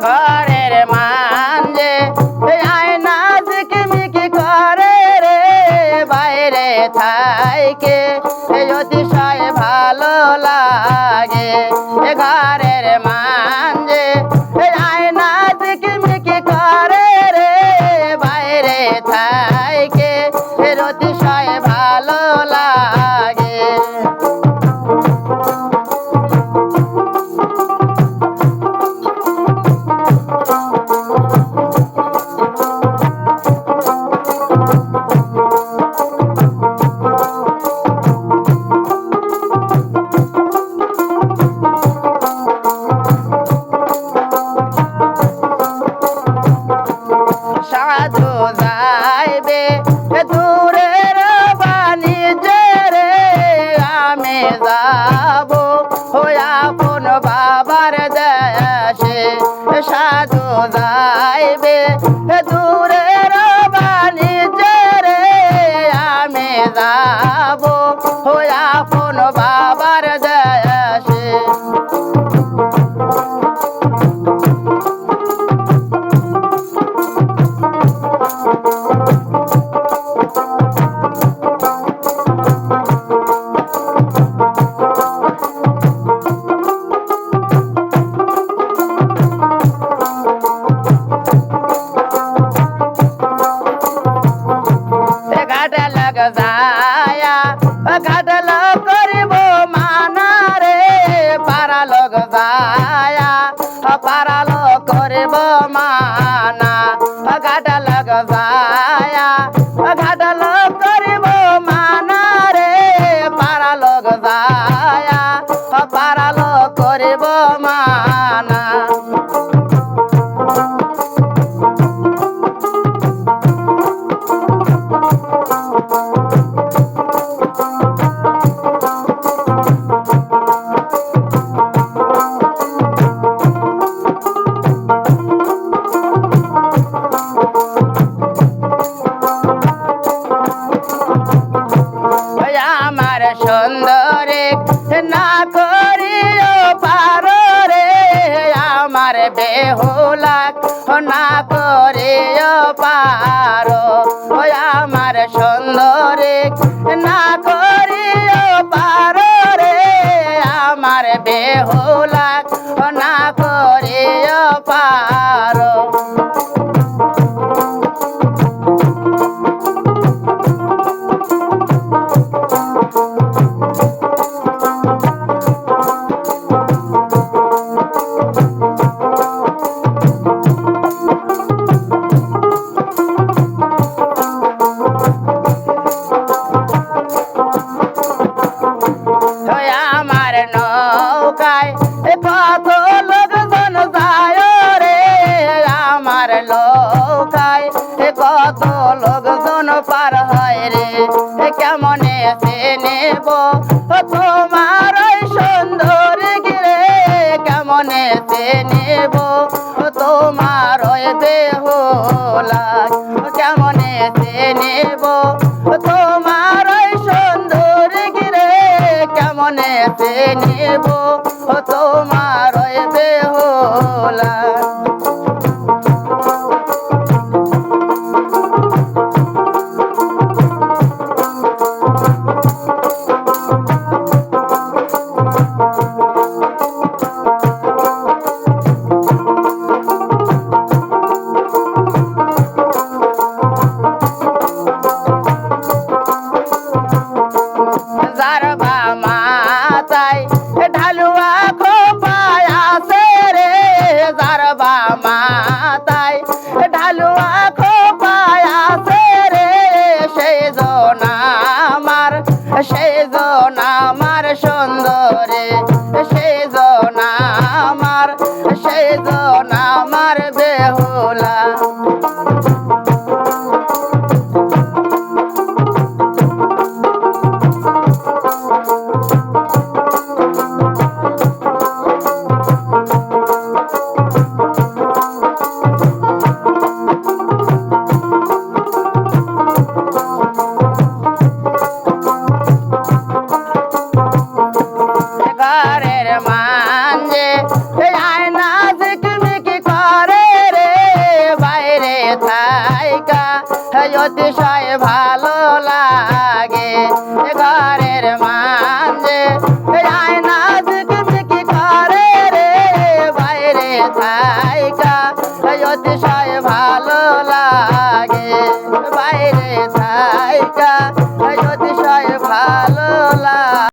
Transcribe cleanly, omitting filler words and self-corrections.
ঘরের মাঝে আয়না ঝিকিমিকি করে রে, বাইরে থাইকে অতিশয় ভালো লাগে। ঘরের মাঝে আয়না ঝিকিমিকি করে রে, বাইরে থাইকে অতিশয় ভালো লাগে। সাধু যাইবে দূরের বাণিজ্যে রে, আমি যাব আপন বাবার দেশে। সাধু যাইবে দূরের বাণিজ্যে রে, আমি যাব আপন বাবার দেশে। ঘাটল করিব মানা রে, পারালো যায়া পারালো করিব মানা। ঘাটল যায়া ঘাটল করিব মানা রে, পারালো যায়া পারালো করিব মানা। আমার সুন্দরে না করিও পারো রে, আমার বেহুলাক না করিও পারো। আমার সুন্দরে না করিও পারো রে, আমার বেহুলাক না করিও পারো। আমার নৌকায় কত লোকজন যায় রে, আমার নৌকায় কত লোকজন পার হয় রে। কেমনে নেব তোমার সুন্দর গিরে, কেমনে নেব তোমার বেহুলা, কেমনে নেব তোমার সুন্দর গিরে, কেমনে নেব তোমার বেহুলা। জারবা মাথায় ঢালুয়া খোপায় আছে রে, জারবা মাথায় ঢালুয়া খোপায় আছে রে। সেই জন আমার সুন্দরে, সেই জন আমার বেহুলা। ঘরের মাঝে আয়না ঝিকমিকি করে রে বাইরে থাইকা অতিশয় ভালো লাগে ঘরের মাঝে আয়না ঝিকমিকি করে রে বাইরে থাইকা অতিশয়